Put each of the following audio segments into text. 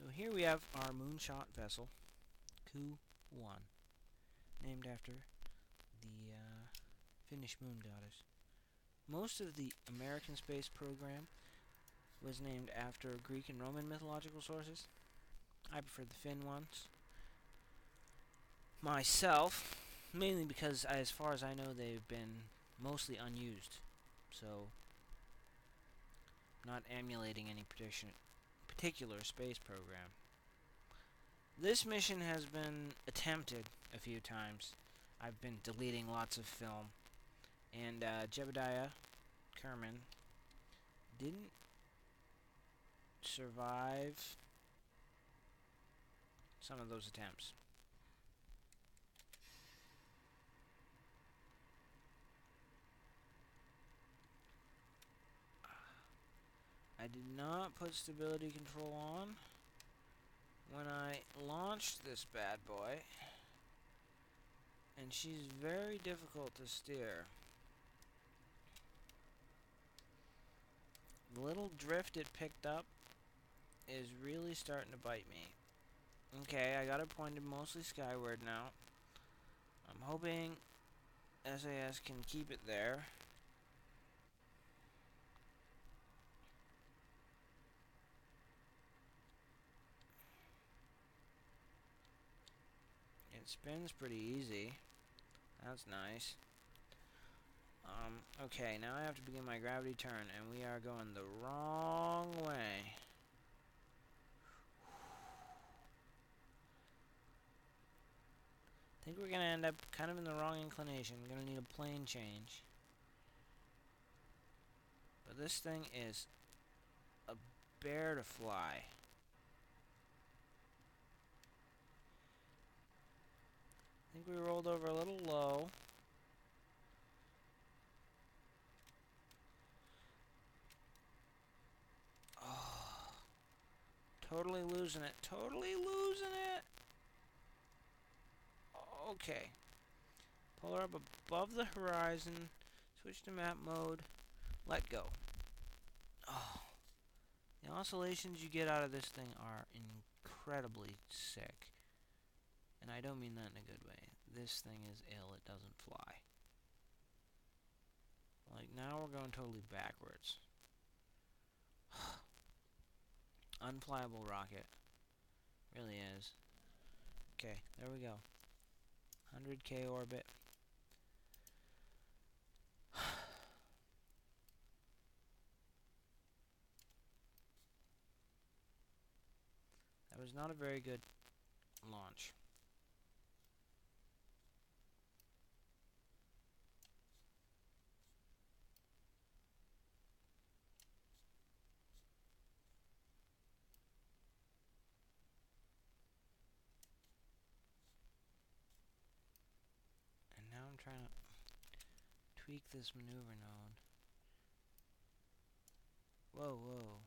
So here we have our moonshot vessel, Ku-1, named after the Finnish moon goddess. Most of the American space program was named after Greek and Roman mythological sources. I prefer the Finn ones. Myself, mainly because, as far as I know, they've been mostly unused. So, not emulating any particular space program. This mission has been attempted a few times. I've been deleting lots of film. And Jebediah Kerman didn't survive some of those attempts. I did not put stability control on when I launched this bad boy, and she's very difficult to steer. The little drift it picked up is really starting to bite me. Okay, I got it pointed mostly skyward now. I'm hoping SAS can keep it there. It spins pretty easy. That's nice. Okay, now I have to begin my gravity turn, and we are going the wrong way. I think we're going to end up kind of in the wrong inclination. We're going to need a plane change. But this thing is a bear to fly. I think we rolled over a little low. Oh, totally losing it. Totally losing it. Okay. Pull her up above the horizon. Switch to map mode. Let go. Oh. The oscillations you get out of this thing are incredibly sick. And I don't mean that in a good way. This thing is ill. It doesn't fly. Like, now we're going totally backwards. Unflyable rocket. Really is. Okay, there we go. 100K orbit. That was not a very good launch. And now I'm trying to tweak this maneuver node. Whoa, whoa.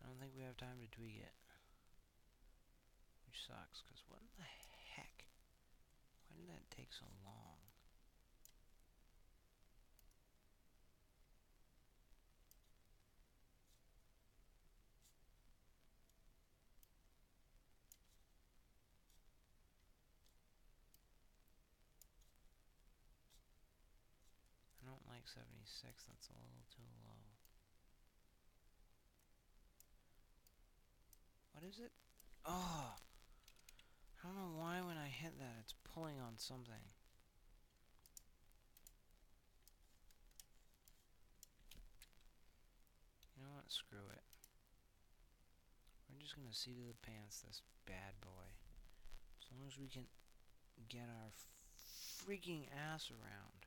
I don't think we have time to tweak it. Which sucks, because what in the heck? Why did that take so long? I don't like 76, that's a little too low. What is it? Oh! I don't know why when I hit that it's pulling on something. You know what? Screw it. We're just gonna see to the pants this bad boy. As long as we can get our freaking ass around.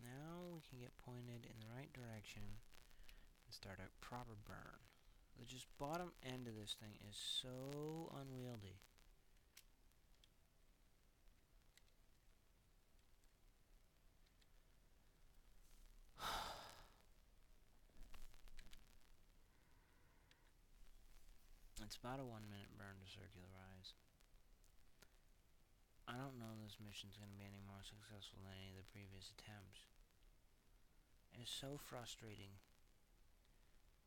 Now we can get pointed in the right direction. and start a proper burn. The just bottom end of this thing is so unwieldy. It's about a 1-minute burn to circularize. I don't know this mission's going to be any more successful than any of the previous attempts. It's so frustrating.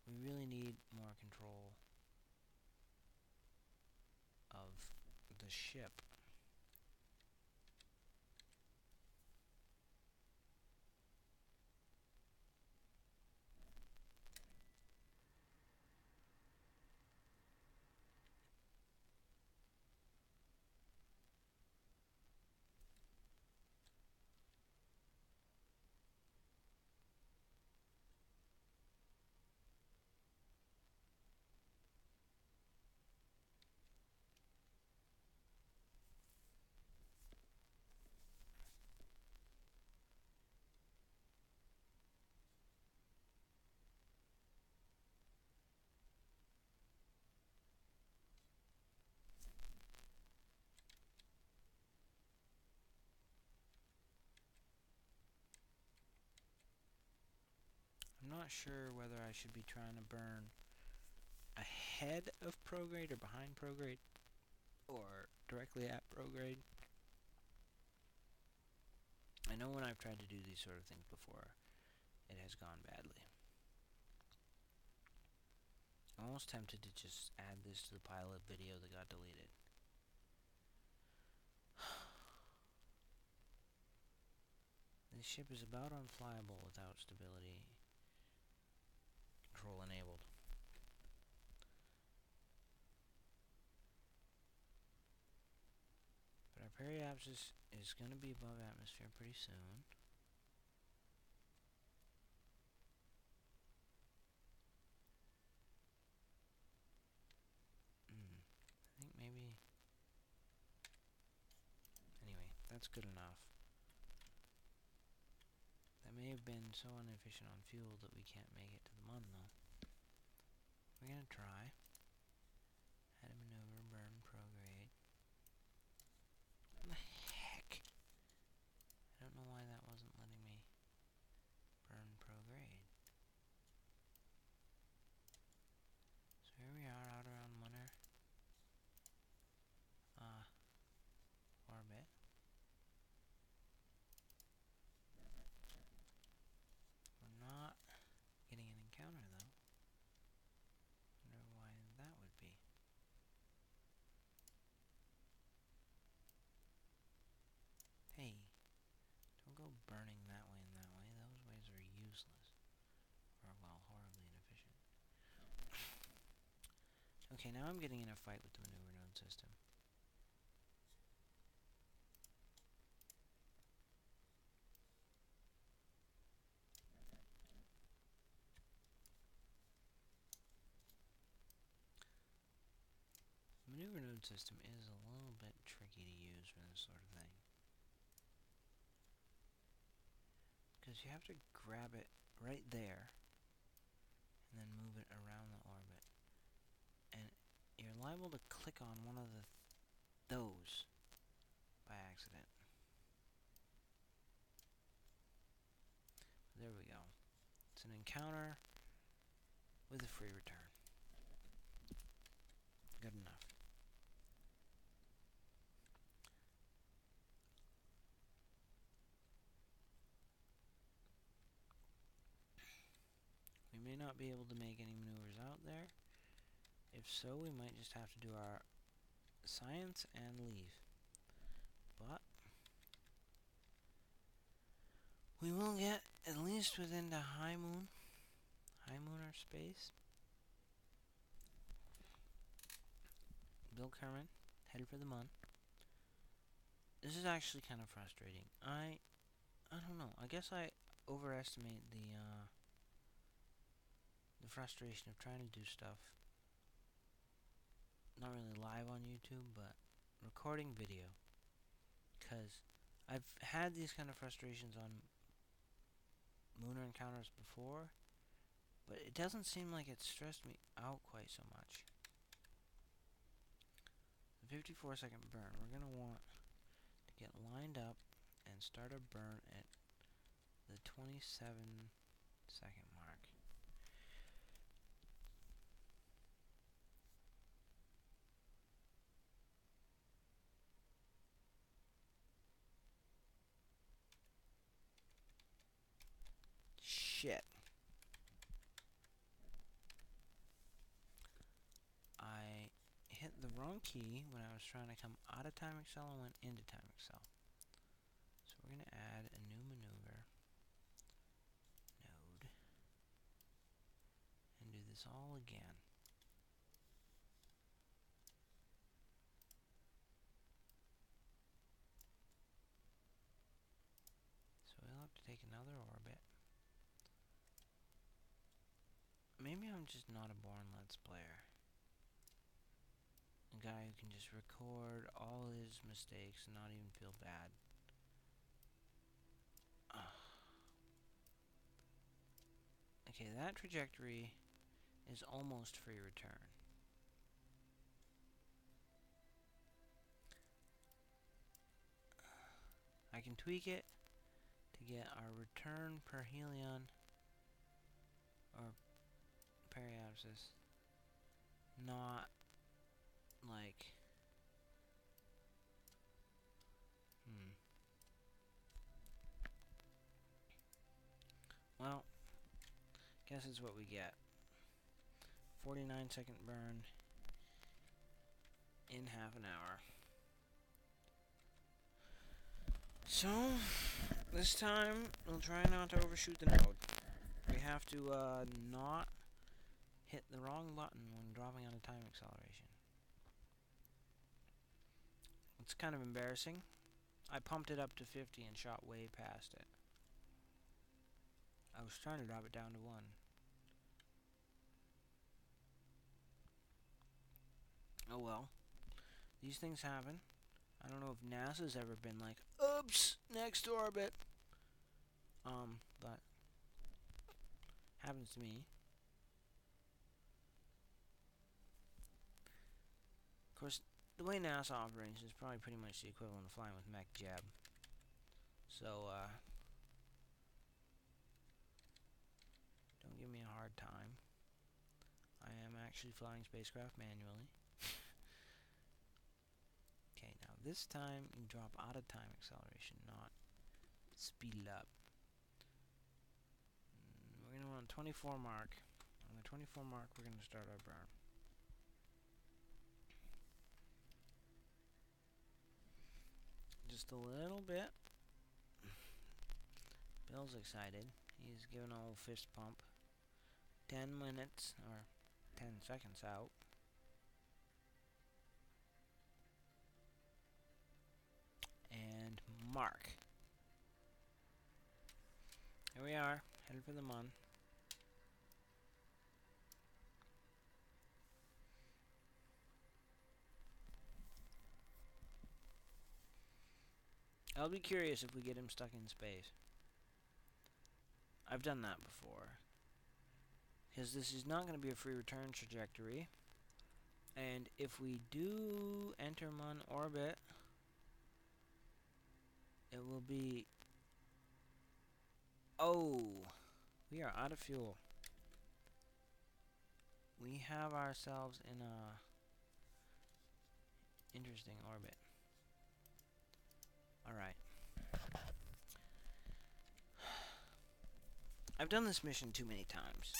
We really need more control of the ship. I'm not sure whether I should be trying to burn ahead of prograde or behind prograde or directly at prograde. I know when I've tried to do these sort of things before, it has gone badly. I'm almost tempted to just add this to the pile of video that got deleted. This ship is about unflyable without stability control enabled. But our periapsis is going to be above atmosphere pretty soon. I think maybe... Anyway, that's good enough. That may have been so inefficient on fuel that we can't make it to the Mun, though. We're going to try. How to maneuver, burn, prograde. What the heck? I don't know why that wasn't letting me burn, prograde. So here we are out around Munar. Orbit. We're not getting an encounter, though. Wonder why that would be. Hey, don't go burning that way and that way. Those ways are useless. Or, well, horribly inefficient. Okay, now I'm getting in a fight with the maneuver node system. The maneuver node system is a little bit tricky to use for this sort of thing. Because you have to grab it right there and then move it around the orbit. And you're liable to click on one of those by accident. There we go. It's an encounter with a free return. Good enough. We may not be able to make any maneuvers out there. If so, we might just have to do our science and leave. But we will get at least within the high Munar space. Bill Kerman, headed for the Mun. This is actually kind of frustrating. I don't know. I guess I overestimate the frustration of trying to do stuff. Not really live on YouTube, but recording video. Because I've had these kind of frustrations on Munar encounters before, But it doesn't seem like it stressed me out quite so much. The 54-second burn. We're going to want to get lined up and start a burn at the 27-second mark. Shit. I hit the wrong key when I was trying to come out of time accel and went into time accel. So we're going to add a new maneuver node and do this all again. So we'll have to take another orbit. Maybe I'm just not a born Let's Player. A guy who can just record all his mistakes and not even feel bad. Okay, that trajectory is almost free return. I can tweak it to get our return per helion or periapsis not like well, guess it's what we get. 49-second burn in half an hour. So, this time, we'll try not to overshoot the node. We have to not hit the wrong button when dropping out of time acceleration. It's kind of embarrassing. I pumped it up to 50 and shot way past it. I was trying to drop it down to 1. Oh well. These things happen. I don't know if NASA's ever been like, oops, next orbit. But happens to me. Of course, the way NASA operates is probably pretty much the equivalent of flying with Mech Jeb. So, don't give me a hard time. I am actually flying spacecraft manually. Okay, now this time you drop out of time acceleration, not speed it up. We're going to want 24 mark. On the 24 mark, we're going to start our burn. Just a little bit. Bill's excited. He's giving a little fist pump. 10 minutes, or 10 seconds out. And mark. Here we are, headed for the Mun. I'll be curious if we get him stuck in space. I've done that before. Because this is not going to be a free return trajectory. And if we do enter Mun orbit, it will be... Oh! We are out of fuel. We have ourselves in a interesting orbit. Alright. I've done this mission too many times.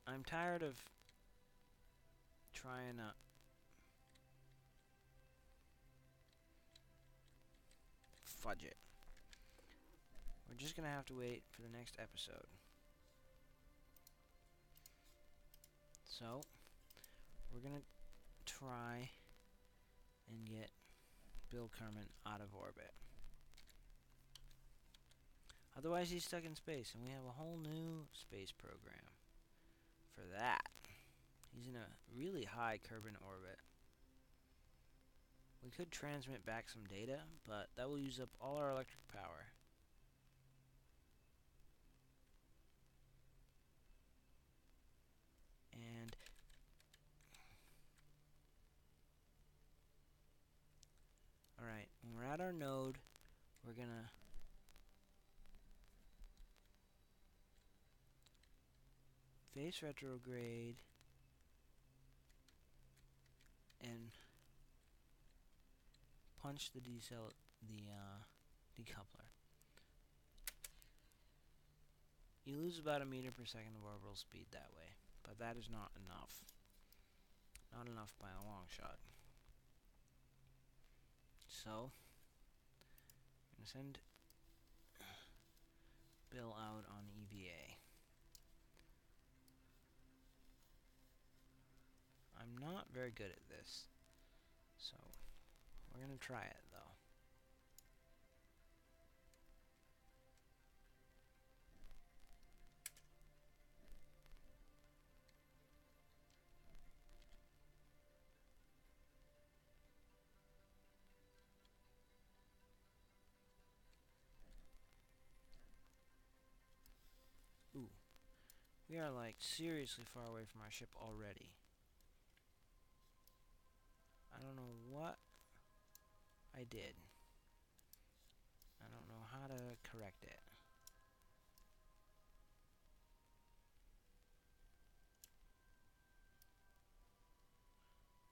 I'm tired of trying to fudge it. We're just gonna have to wait for the next episode. So, we're gonna try and get Bill Kerman out of orbit. Otherwise, he's stuck in space, and we have a whole new space program for that. He's in a really high Kerbal orbit. We could transmit back some data, but that will use up all our electric power. got our node. We're gonna face retrograde and punch the decoupler. You lose about a meter per second of orbital speed that way, but that is not enough. Not enough by a long shot. So, I'm going to send Bill out on EVA. I'm not very good at this, so we're going to try it, though. Ooh. We are, like, seriously far away from our ship already. I don't know what I did. I don't know how to correct it.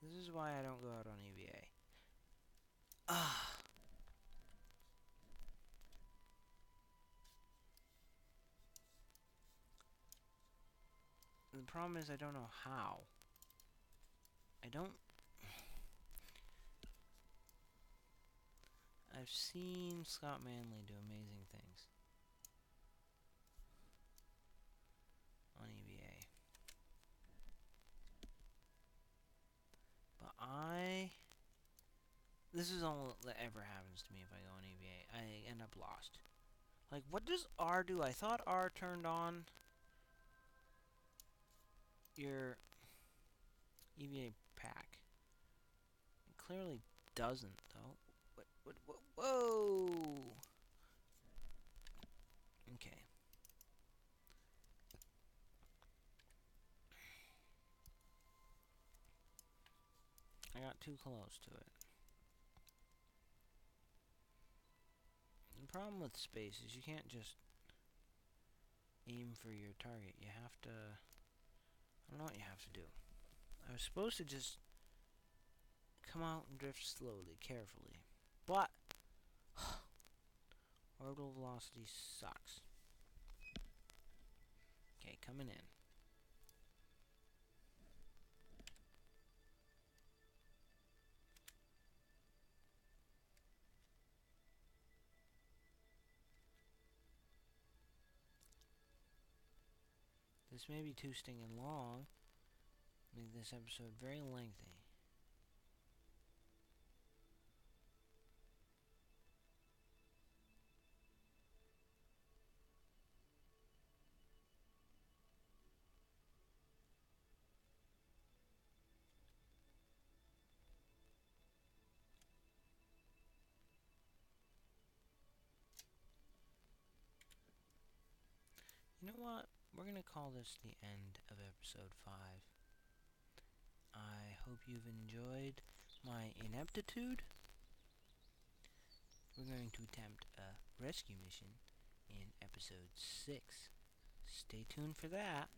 This is why I don't go out on EVA. Ah! The problem is I don't know how. I don't... I've seen Scott Manley do amazing things on EVA. But this is all that ever happens to me if I go on EVA. I end up lost. Like, what does R do? I thought R turned on your EVA pack. It clearly doesn't, though. Whoa! Okay. I got too close to it. The problem with space is you can't just aim for your target. You have to... I don't know what you have to do. I was supposed to just come out and drift slowly, carefully. But orbital velocity sucks. Okay, coming in. This may be too stinging long. Make this episode very lengthy. You know what? We're going to call this the end of episode 5. I hope you've enjoyed my ineptitude. We're going to attempt a rescue mission in episode 6. Stay tuned for that.